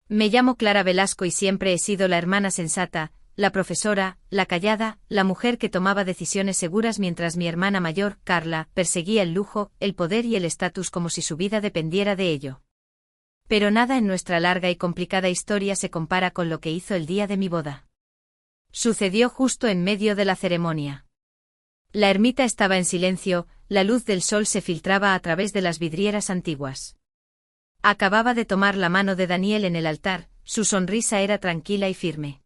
Me llamo Clara Velasco y siempre he sido la hermana sensata, la profesora, la callada, la mujer que tomaba decisiones seguras mientras mi hermana mayor, Carla, perseguía el lujo, el poder y el estatus como si su vida dependiera de ello. Pero nada en nuestra larga y complicada historia se compara con lo que hizo el día de mi boda. Sucedió justo en medio de la ceremonia. La ermita estaba en silencio, la luz del sol se filtraba a través de las vidrieras antiguas. Acababa de tomar la mano de Daniel en el altar, su sonrisa era tranquila y firme.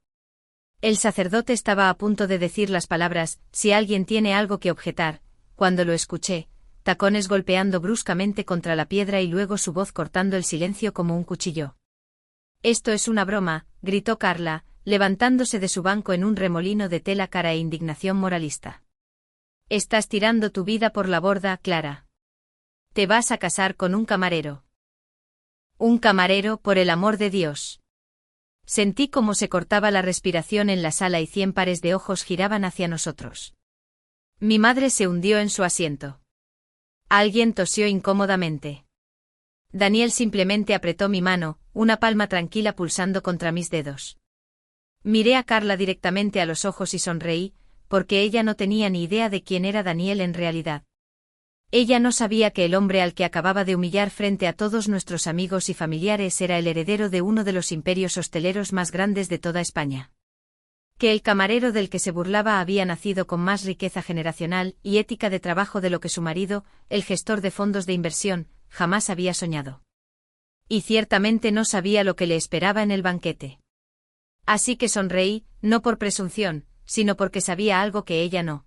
El sacerdote estaba a punto de decir las palabras, si alguien tiene algo que objetar, cuando lo escuché, tacones golpeando bruscamente contra la piedra y luego su voz cortando el silencio como un cuchillo. «Esto es una broma», gritó Carla, levantándose de su banco en un remolino de tela cara e indignación moralista. «Estás tirando tu vida por la borda, Clara. Te vas a casar con un camarero». «¿Un camarero, por el amor de Dios?» Sentí cómo se cortaba la respiración en la sala y 100 pares de ojos giraban hacia nosotros. Mi madre se hundió en su asiento. Alguien tosió incómodamente. Daniel simplemente apretó mi mano, una palma tranquila pulsando contra mis dedos. Miré a Carla directamente a los ojos y sonreí, porque ella no tenía ni idea de quién era Daniel en realidad. Ella no sabía que el hombre al que acababa de humillar frente a todos nuestros amigos y familiares era el heredero de uno de los imperios hosteleros más grandes de toda España. Que el camarero del que se burlaba había nacido con más riqueza generacional y ética de trabajo de lo que su marido, el gestor de fondos de inversión, jamás había soñado. Y ciertamente no sabía lo que le esperaba en el banquete. Así que sonreí, no por presunción, sino porque sabía algo que ella no.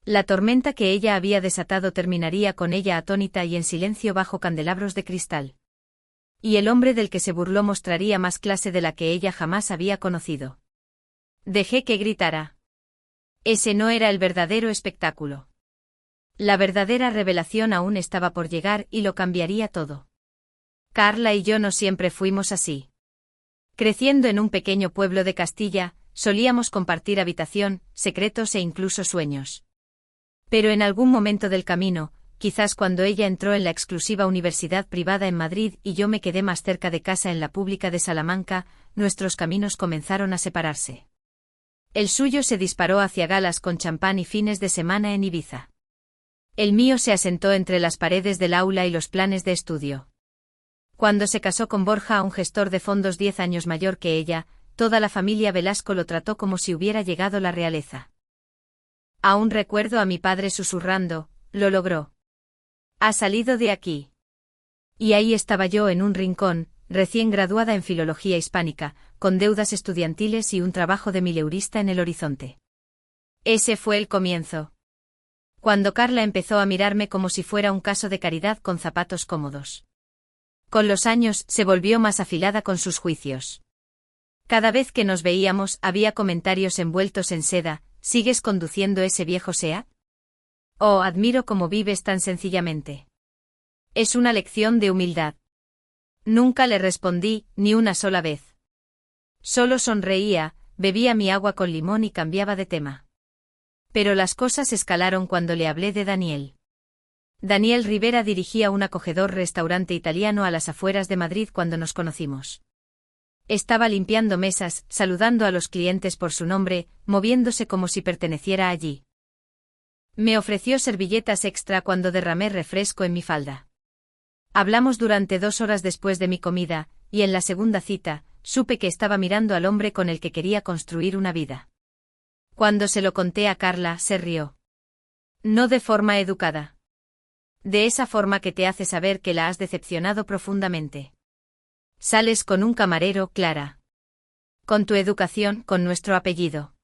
La tormenta que ella había desatado terminaría con ella atónita y en silencio bajo candelabros de cristal. Y el hombre del que se burló mostraría más clase de la que ella jamás había conocido. Dejé que gritara. Ese no era el verdadero espectáculo. La verdadera revelación aún estaba por llegar y lo cambiaría todo. Carla y yo no siempre fuimos así. Creciendo en un pequeño pueblo de Castilla, solíamos compartir habitación, secretos e incluso sueños. Pero en algún momento del camino, quizás cuando ella entró en la exclusiva universidad privada en Madrid y yo me quedé más cerca de casa en la pública de Salamanca, nuestros caminos comenzaron a separarse. El suyo se disparó hacia galas con champán y fines de semana en Ibiza. El mío se asentó entre las paredes del aula y los planes de estudio. Cuando se casó con Borja, un gestor de fondos 10 años mayor que ella, toda la familia Velasco lo trató como si hubiera llegado la realeza. Aún recuerdo a mi padre susurrando, «Lo logró. Ha salido de aquí». Y ahí estaba yo en un rincón, recién graduada en Filología Hispánica, con deudas estudiantiles y un trabajo de mileurista en el horizonte. Ese fue el comienzo. Cuando Carla empezó a mirarme como si fuera un caso de caridad con zapatos cómodos. Con los años se volvió más afilada con sus juicios. Cada vez que nos veíamos había comentarios envueltos en seda. ¿Sigues conduciendo ese viejo SEAT? Oh, admiro cómo vives tan sencillamente. Es una lección de humildad. Nunca le respondí, ni una sola vez. Solo sonreía, bebía mi agua con limón y cambiaba de tema. Pero las cosas escalaron cuando le hablé de Daniel. Daniel Rivera dirigía un acogedor restaurante italiano a las afueras de Madrid cuando nos conocimos. Estaba limpiando mesas, saludando a los clientes por su nombre, moviéndose como si perteneciera allí. Me ofreció servilletas extra cuando derramé refresco en mi falda. Hablamos durante 2 horas después de mi comida, y en la segunda cita, supe que estaba mirando al hombre con el que quería construir una vida. Cuando se lo conté a Carla, se rió. No de forma educada. De esa forma que te hace saber que la has decepcionado profundamente. Sales con un camarero, Clara. Con tu educación, con nuestro apellido.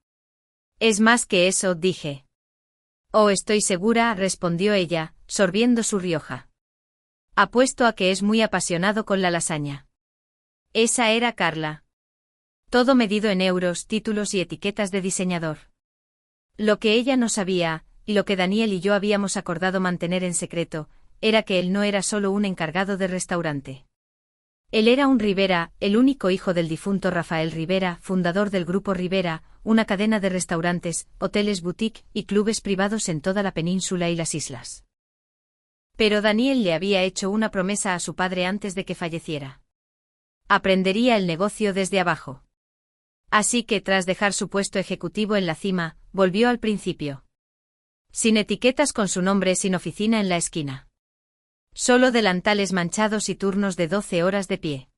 Es más que eso, dije. Oh, estoy segura, respondió ella, sorbiendo su Rioja. Apuesto a que es muy apasionado con la lasaña. Esa era Carla. Todo medido en euros, títulos y etiquetas de diseñador. Lo que ella no sabía, y lo que Daniel y yo habíamos acordado mantener en secreto, era que él no era solo un encargado de restaurante. Él era un Rivera, el único hijo del difunto Rafael Rivera, fundador del Grupo Rivera, una cadena de restaurantes, hoteles boutique y clubes privados en toda la península y las islas. Pero Daniel le había hecho una promesa a su padre antes de que falleciera. Aprendería el negocio desde abajo. Así que, tras dejar su puesto ejecutivo en la cima, volvió al principio. Sin etiquetas, con su nombre, sin oficina en la esquina. Solo delantales manchados y turnos de 12 horas de pie.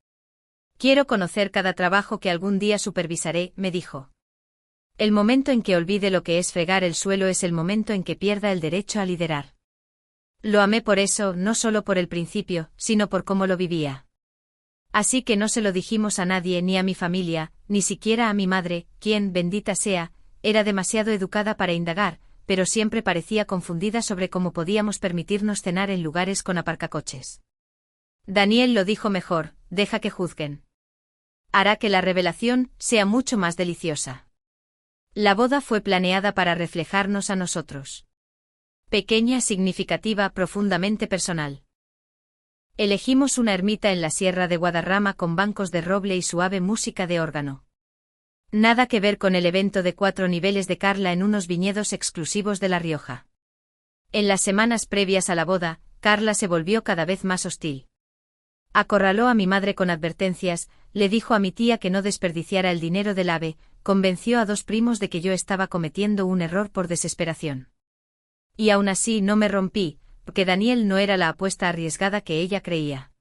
Quiero conocer cada trabajo que algún día supervisaré, me dijo. El momento en que olvide lo que es fregar el suelo es el momento en que pierda el derecho a liderar. Lo amé por eso, no solo por el principio, sino por cómo lo vivía. Así que no se lo dijimos a nadie, ni a mi familia, ni siquiera a mi madre, quien, bendita sea, era demasiado educada para indagar, pero siempre parecía confundida sobre cómo podíamos permitirnos cenar en lugares con aparcacoches. Daniel lo dijo mejor: deja que juzguen. Hará que la revelación sea mucho más deliciosa. La boda fue planeada para reflejarnos a nosotros. Pequeña, significativa, profundamente personal. Elegimos una ermita en la Sierra de Guadarrama con bancos de roble y suave música de órgano. Nada que ver con el evento de 4 niveles de Carla en unos viñedos exclusivos de La Rioja. En las semanas previas a la boda, Carla se volvió cada vez más hostil. Acorraló a mi madre con advertencias, le dijo a mi tía que no desperdiciara el dinero del AVE, convenció a 2 primos de que yo estaba cometiendo un error por desesperación. Y aún así no me rompí, porque Daniel no era la apuesta arriesgada que ella creía.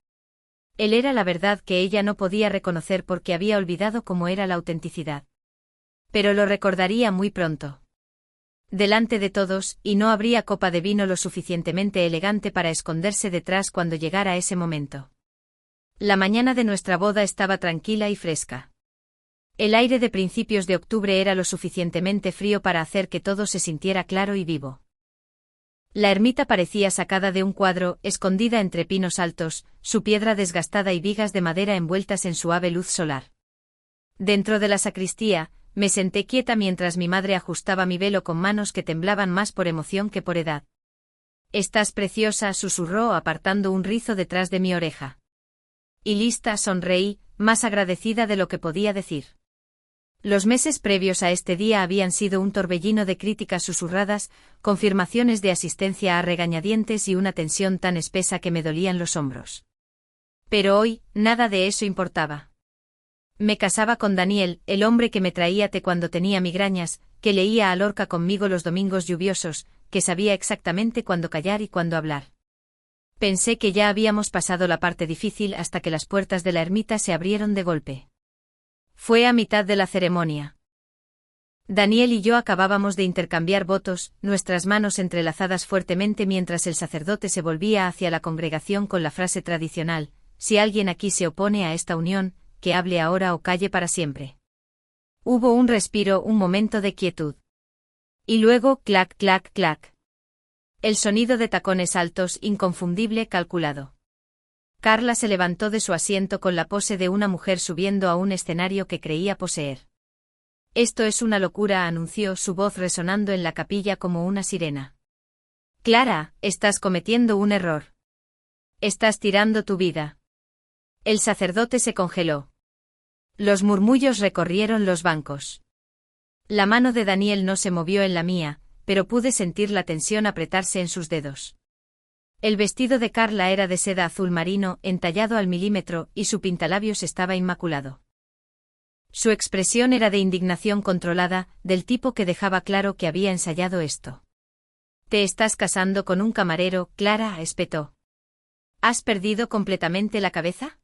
Él era la verdad que ella no podía reconocer porque había olvidado cómo era la autenticidad. Pero lo recordaría muy pronto. Delante de todos, y no habría copa de vino lo suficientemente elegante para esconderse detrás cuando llegara ese momento. La mañana de nuestra boda estaba tranquila y fresca. El aire de principios de octubre era lo suficientemente frío para hacer que todo se sintiera claro y vivo. La ermita parecía sacada de un cuadro, escondida entre pinos altos, su piedra desgastada y vigas de madera envueltas en suave luz solar. Dentro de la sacristía, me senté quieta mientras mi madre ajustaba mi velo con manos que temblaban más por emoción que por edad. «Estás preciosa», susurró apartando un rizo detrás de mi oreja. Y lista, sonreí, más agradecida de lo que podía decir. Los meses previos a este día habían sido un torbellino de críticas susurradas, confirmaciones de asistencia a regañadientes y una tensión tan espesa que me dolían los hombros. Pero hoy, nada de eso importaba. Me casaba con Daniel, el hombre que me traía té cuando tenía migrañas, que leía a Lorca conmigo los domingos lluviosos, que sabía exactamente cuándo callar y cuándo hablar. Pensé que ya habíamos pasado la parte difícil hasta que las puertas de la ermita se abrieron de golpe. Fue a mitad de la ceremonia. Daniel y yo acabábamos de intercambiar votos, nuestras manos entrelazadas fuertemente mientras el sacerdote se volvía hacia la congregación con la frase tradicional: si alguien aquí se opone a esta unión, que hable ahora o calle para siempre. Hubo un respiro, un momento de quietud. Y luego, clac, clac, clac. El sonido de tacones altos, inconfundible, calculado. Carla se levantó de su asiento con la pose de una mujer subiendo a un escenario que creía poseer. «Esto es una locura», anunció, su voz resonando en la capilla como una sirena. «Clara, estás cometiendo un error. Estás tirando tu vida». El sacerdote se congeló. Los murmullos recorrieron los bancos. La mano de Daniel no se movió en la mía, pero pude sentir la tensión apretarse en sus dedos. El vestido de Carla era de seda azul marino, entallado al milímetro, y su pintalabios estaba inmaculado. Su expresión era de indignación controlada, del tipo que dejaba claro que había ensayado esto. «¿Te estás casando con un camarero, Clara?», espetó. «¿Has perdido completamente la cabeza?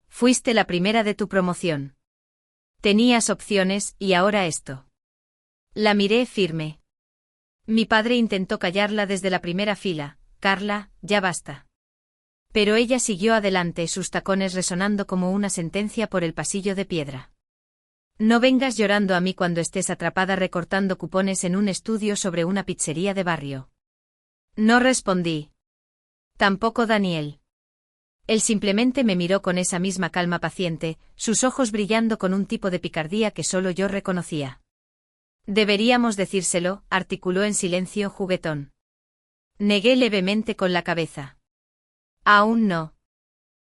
Fuiste la primera de tu promoción. Tenías opciones, y ahora esto». La miré firme. Mi padre intentó callarla desde la primera fila: «Carla, ya basta». Pero ella siguió adelante, sus tacones resonando como una sentencia por el pasillo de piedra. «No vengas llorando a mí cuando estés atrapada recortando cupones en un estudio sobre una pizzería de barrio». No respondí. Tampoco Daniel. Él simplemente me miró con esa misma calma paciente, sus ojos brillando con un tipo de picardía que solo yo reconocía. «Deberíamos decírselo», articuló en silencio juguetón. Negué levemente con la cabeza. «Aún no».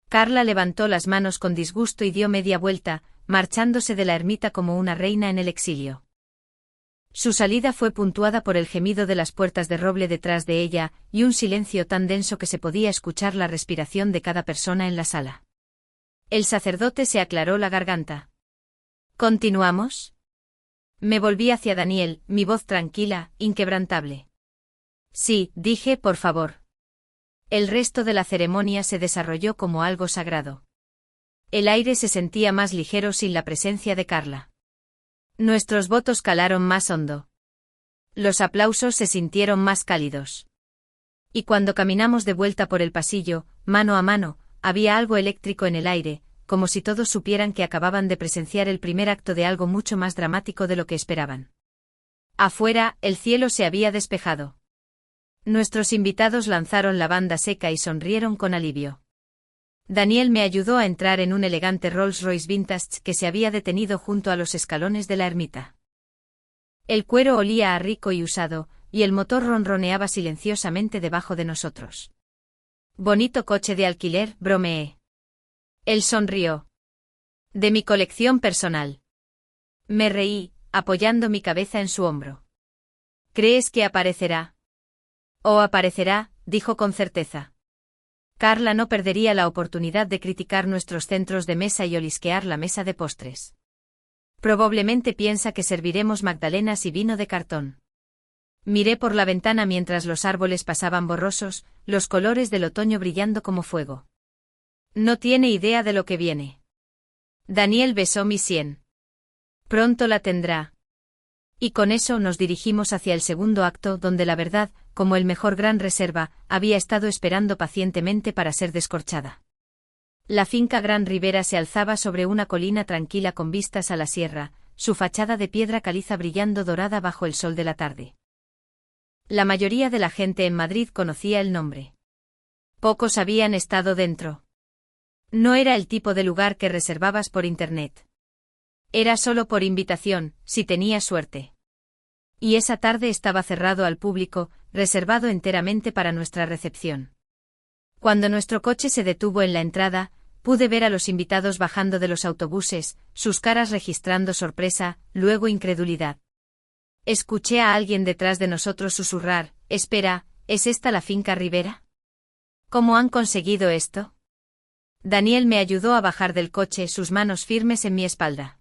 Carla levantó las manos con disgusto y dio media vuelta, marchándose de la ermita como una reina en el exilio. Su salida fue puntuada por el gemido de las puertas de roble detrás de ella, y un silencio tan denso que se podía escuchar la respiración de cada persona en la sala. El sacerdote se aclaró la garganta. ¿Continuamos? Me volví hacia Daniel, mi voz tranquila, inquebrantable. Sí, dije, por favor. El resto de la ceremonia se desarrolló como algo sagrado. El aire se sentía más ligero sin la presencia de Carla. Nuestros votos calaron más hondo. Los aplausos se sintieron más cálidos. Y cuando caminamos de vuelta por el pasillo, mano a mano, había algo eléctrico en el aire, como si todos supieran que acababan de presenciar el primer acto de algo mucho más dramático de lo que esperaban. Afuera, el cielo se había despejado. Nuestros invitados lanzaron la banda seca y sonrieron con alivio. Daniel me ayudó a entrar en un elegante Rolls-Royce Vintage que se había detenido junto a los escalones de la ermita. El cuero olía a rico y usado, y el motor ronroneaba silenciosamente debajo de nosotros. Bonito coche de alquiler, bromeé. Él sonrió. De mi colección personal. Me reí, apoyando mi cabeza en su hombro. ¿Crees que aparecerá? Oh, aparecerá, dijo con certeza. Carla no perdería la oportunidad de criticar nuestros centros de mesa y olisquear la mesa de postres. Probablemente piensa que serviremos magdalenas y vino de cartón. Miré por la ventana mientras los árboles pasaban borrosos, los colores del otoño brillando como fuego. No tiene idea de lo que viene. Daniel besó mi sien. Pronto la tendrá. Y con eso nos dirigimos hacia el segundo acto donde la verdad, como el mejor Gran Reserva, había estado esperando pacientemente para ser descorchada. La finca Gran Ribera se alzaba sobre una colina tranquila con vistas a la sierra, su fachada de piedra caliza brillando dorada bajo el sol de la tarde. La mayoría de la gente en Madrid conocía el nombre. Pocos habían estado dentro. No era el tipo de lugar que reservabas por internet. Era solo por invitación, si tenías suerte. Y esa tarde estaba cerrado al público, reservado enteramente para nuestra recepción. Cuando nuestro coche se detuvo en la entrada, pude ver a los invitados bajando de los autobuses, sus caras registrando sorpresa, luego incredulidad. Escuché a alguien detrás de nosotros susurrar, «Espera, ¿es esta la finca Ribera? ¿Cómo han conseguido esto?» Daniel me ayudó a bajar del coche, sus manos firmes en mi espalda.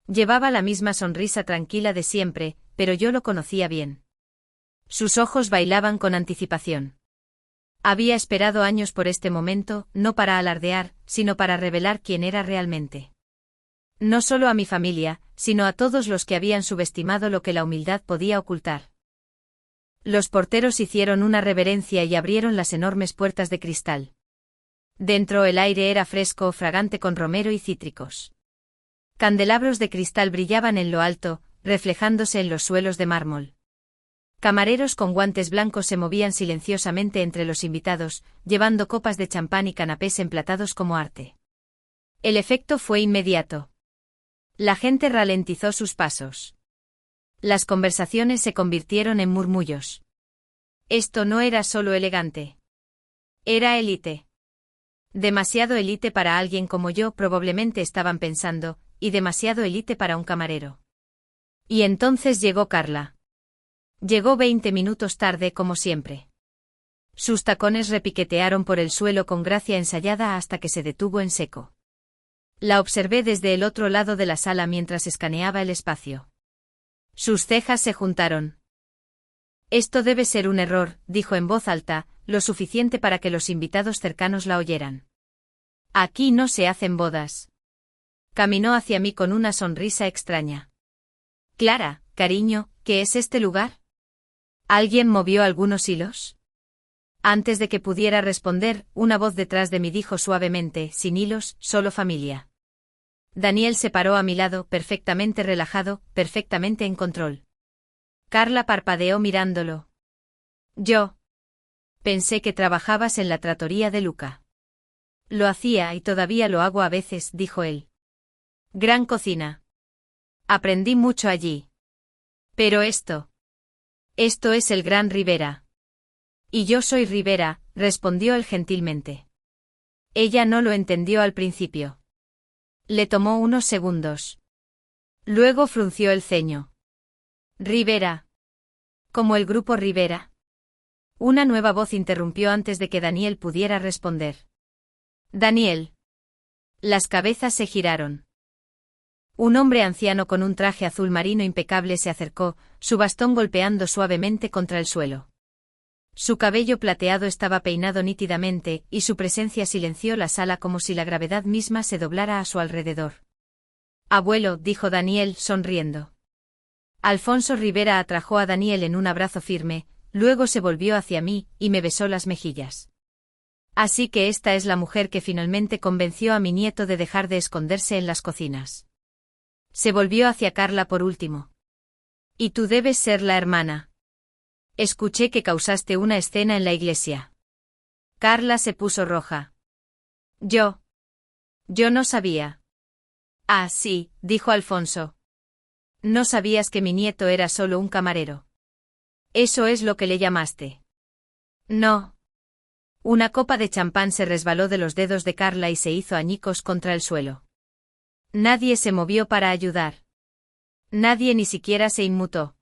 Llevaba la misma sonrisa tranquila de siempre, pero yo lo conocía bien. Sus ojos bailaban con anticipación. Había esperado años por este momento, no para alardear, sino para revelar quién era realmente. No solo a mi familia, sino a todos los que habían subestimado lo que la humildad podía ocultar. Los porteros hicieron una reverencia y abrieron las enormes puertas de cristal. Dentro el aire era fresco, fragante con romero y cítricos. Candelabros de cristal brillaban en lo alto, reflejándose en los suelos de mármol. Camareros con guantes blancos se movían silenciosamente entre los invitados, llevando copas de champán y canapés emplatados como arte. El efecto fue inmediato. La gente ralentizó sus pasos. Las conversaciones se convirtieron en murmullos. Esto no era solo elegante. Era élite. Demasiado élite para alguien como yo, probablemente estaban pensando, y demasiado élite para un camarero. Y entonces llegó Carla. Llegó 20 minutos tarde como siempre. Sus tacones repiquetearon por el suelo con gracia ensayada hasta que se detuvo en seco. La observé desde el otro lado de la sala mientras escaneaba el espacio. Sus cejas se juntaron. Esto debe ser un error, dijo en voz alta, lo suficiente para que los invitados cercanos la oyeran. Aquí no se hacen bodas. Caminó hacia mí con una sonrisa extraña. Clara, cariño, ¿qué es este lugar? ¿Alguien movió algunos hilos? Antes de que pudiera responder, una voz detrás de mí dijo suavemente, sin hilos, solo familia. Daniel se paró a mi lado, perfectamente relajado, perfectamente en control. Carla parpadeó mirándolo. Yo. Pensé que trabajabas en la trattoria de Luca. Lo hacía y todavía lo hago a veces, dijo él. Gran cocina. Aprendí mucho allí. Pero esto es el Gran Ribera. Y yo soy Ribera, respondió él gentilmente. Ella no lo entendió al principio. Le tomó unos segundos. Luego frunció el ceño. Ribera. ¿Como el grupo Rivera? Una nueva voz interrumpió antes de que Daniel pudiera responder. Daniel. Las cabezas se giraron. Un hombre anciano con un traje azul marino impecable se acercó, su bastón golpeando suavemente contra el suelo. Su cabello plateado estaba peinado nítidamente, y su presencia silenció la sala como si la gravedad misma se doblara a su alrededor. «Abuelo», dijo Daniel, sonriendo. Alfonso Rivera atrajo a Daniel en un abrazo firme, luego se volvió hacia mí, y me besó las mejillas. «Así que esta es la mujer que finalmente convenció a mi nieto de dejar de esconderse en las cocinas». Se volvió hacia Carla por último. «Y tú debes ser la hermana. Escuché que causaste una escena en la iglesia». Carla se puso roja. Yo no sabía. «Ah, sí», dijo Alfonso. «¿No sabías que mi nieto era solo un camarero? ¿Eso es lo que le llamaste?» «No». Una copa de champán se resbaló de los dedos de Carla y se hizo añicos contra el suelo. Nadie se movió para ayudar. Nadie ni siquiera se inmutó.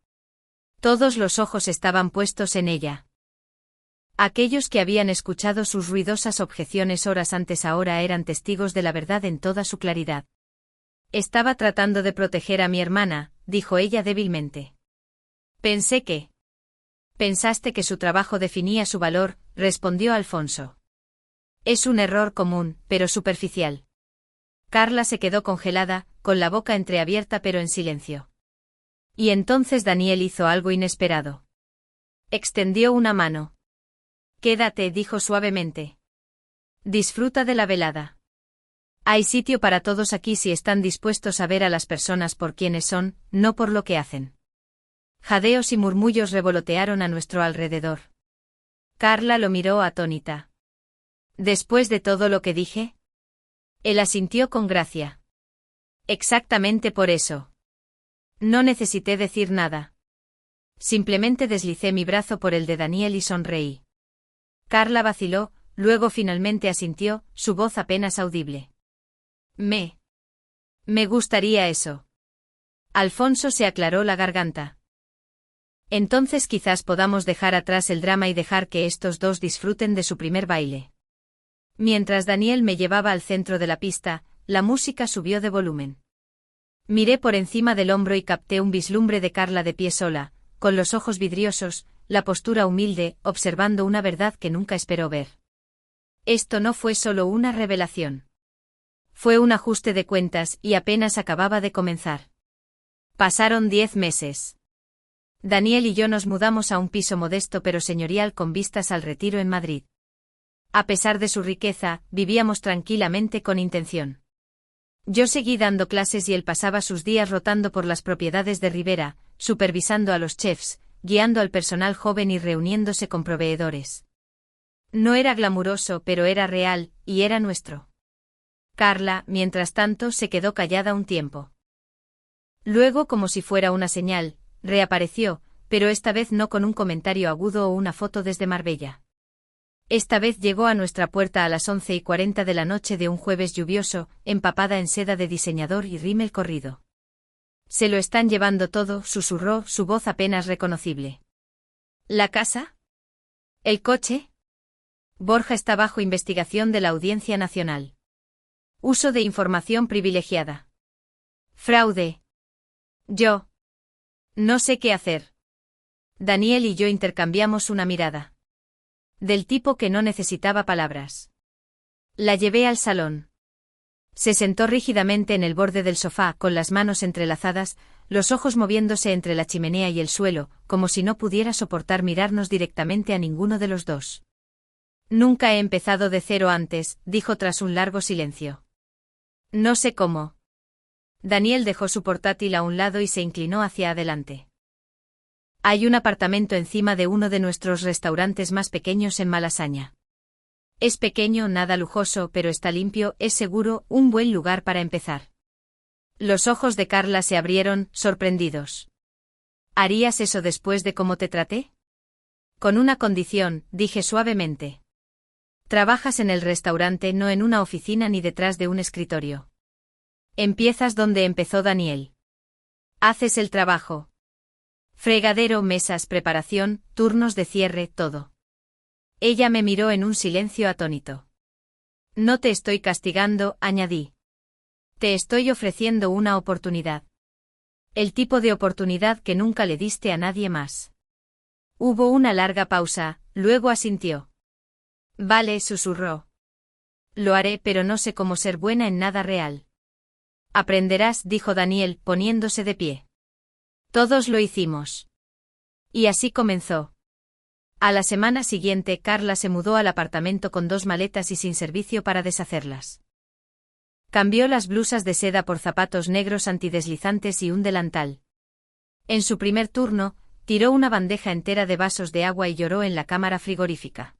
Todos los ojos estaban puestos en ella. Aquellos que habían escuchado sus ruidosas objeciones horas antes ahora eran testigos de la verdad en toda su claridad. «Estaba tratando de proteger a mi hermana», dijo ella débilmente. «Pensaste que su trabajo definía su valor», respondió Alfonso. «Es un error común, pero superficial». Carla se quedó congelada, con la boca entreabierta pero en silencio. Y entonces Daniel hizo algo inesperado. Extendió una mano. «Quédate», dijo suavemente. «Disfruta de la velada. Hay sitio para todos aquí si están dispuestos a ver a las personas por quienes son, no por lo que hacen». Jadeos y murmullos revolotearon a nuestro alrededor. Carla lo miró atónita. «¿Después de todo lo que dije?» Él asintió con gracia. «Exactamente por eso. No necesité decir nada. Simplemente deslicé mi brazo por el de Daniel y sonreí». Carla vaciló, luego finalmente asintió, su voz apenas audible. Me gustaría eso». Alfonso se aclaró la garganta. «Entonces quizás podamos dejar atrás el drama y dejar que estos dos disfruten de su primer baile». Mientras Daniel me llevaba al centro de la pista, la música subió de volumen. Miré por encima del hombro y capté un vislumbre de Carla de pie sola, con los ojos vidriosos, la postura humilde, observando una verdad que nunca esperó ver. Esto no fue solo una revelación. Fue un ajuste de cuentas y apenas acababa de comenzar. Pasaron 10 meses. Daniel y yo nos mudamos a un piso modesto pero señorial con vistas al Retiro en Madrid. A pesar de su riqueza, vivíamos tranquilamente con intención. Yo seguí dando clases y él pasaba sus días rotando por las propiedades de Rivera, supervisando a los chefs, guiando al personal joven y reuniéndose con proveedores. No era glamuroso, pero era real, y era nuestro. Carla, mientras tanto, se quedó callada un tiempo. Luego, como si fuera una señal, reapareció, pero esta vez no con un comentario agudo o una foto desde Marbella. Esta vez llegó a nuestra puerta a las 11:40 de la noche de un jueves lluvioso, empapada en seda de diseñador y rímel corrido. «Se lo están llevando todo», susurró, su voz apenas reconocible. «¿La casa? ¿El coche?» Borja está bajo investigación de la Audiencia Nacional. Uso de información privilegiada. Fraude. Yo no sé qué hacer. Daniel y yo intercambiamos una mirada. Del tipo que no necesitaba palabras. La llevé al salón. Se sentó rígidamente en el borde del sofá, con las manos entrelazadas, los ojos moviéndose entre la chimenea y el suelo, como si no pudiera soportar mirarnos directamente a ninguno de los dos. «Nunca he empezado de cero antes», dijo tras un largo silencio. «No sé cómo». Daniel dejó su portátil a un lado y se inclinó hacia adelante. «Hay un apartamento encima de uno de nuestros restaurantes más pequeños en Malasaña. Es pequeño, nada lujoso, pero está limpio, es seguro, un buen lugar para empezar». Los ojos de Carla se abrieron, sorprendidos. «¿Harías eso después de cómo te traté?» «Con una condición», dije suavemente. «Trabajas en el restaurante, no en una oficina ni detrás de un escritorio. Empiezas donde empezó Daniel. Haces el trabajo. Fregadero, mesas, preparación, turnos de cierre, todo». Ella me miró en un silencio atónito. No te estoy castigando, añadí. Te estoy ofreciendo una oportunidad. El tipo de oportunidad que nunca le diste a nadie más. Hubo una larga pausa, luego asintió. Vale, susurró. Lo haré, pero no sé cómo ser buena en nada real. Aprenderás, dijo Daniel, poniéndose de pie. Todos lo hicimos. Y así comenzó. A la semana siguiente, Carla se mudó al apartamento con 2 maletas y sin servicio para deshacerlas. Cambió las blusas de seda por zapatos negros antideslizantes y un delantal. En su primer turno, tiró una bandeja entera de vasos de agua y lloró en la cámara frigorífica.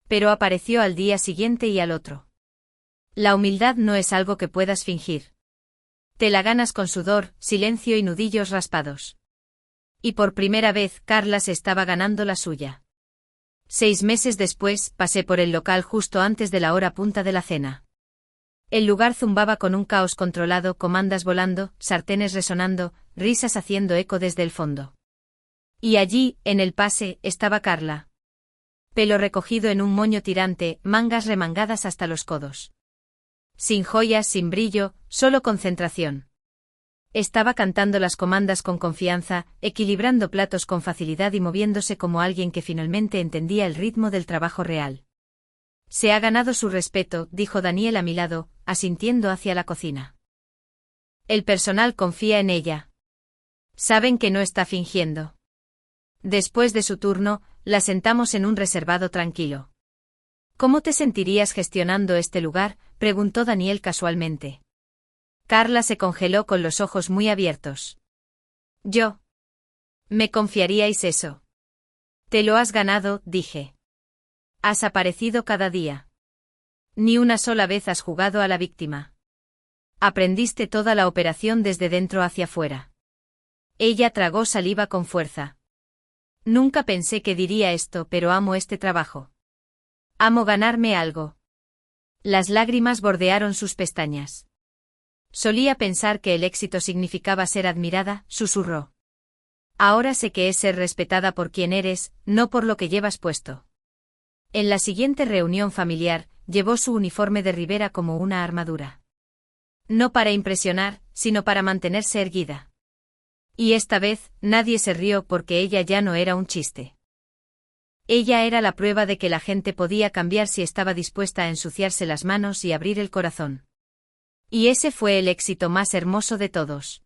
Pero apareció al día siguiente y al otro. La humildad no es algo que puedas fingir. Te la ganas con sudor, silencio y nudillos raspados. Y por primera vez, Carla se estaba ganando la suya. 6 meses después, pasé por el local justo antes de la hora punta de la cena. El lugar zumbaba con un caos controlado, comandas volando, sartenes resonando, risas haciendo eco desde el fondo. Y allí, en el pase, estaba Carla. Pelo recogido en un moño tirante, mangas remangadas hasta los codos. Sin joyas, sin brillo, solo concentración. Estaba cantando las comandas con confianza, equilibrando platos con facilidad y moviéndose como alguien que finalmente entendía el ritmo del trabajo real. Se ha ganado su respeto, dijo Daniel a mi lado, asintiendo hacia la cocina. El personal confía en ella. Saben que no está fingiendo. Después de su turno, la sentamos en un reservado tranquilo. ¿Cómo te sentirías gestionando este lugar?, preguntó Daniel casualmente. Carla se congeló con los ojos muy abiertos. ¿Yo? ¿Me confiaríais eso? Te lo has ganado, dije. Has aparecido cada día. Ni una sola vez has jugado a la víctima. Aprendiste toda la operación desde dentro hacia fuera. Ella tragó saliva con fuerza. Nunca pensé que diría esto, pero amo este trabajo. Amo ganarme algo. Las lágrimas bordearon sus pestañas. Solía pensar que el éxito significaba ser admirada, susurró. Ahora sé que es ser respetada por quien eres, no por lo que llevas puesto. En la siguiente reunión familiar, llevó su uniforme de Rivera como una armadura. No para impresionar, sino para mantenerse erguida. Y esta vez, nadie se rió porque ella ya no era un chiste. Ella era la prueba de que la gente podía cambiar si estaba dispuesta a ensuciarse las manos y abrir el corazón. Y ese fue el éxito más hermoso de todos.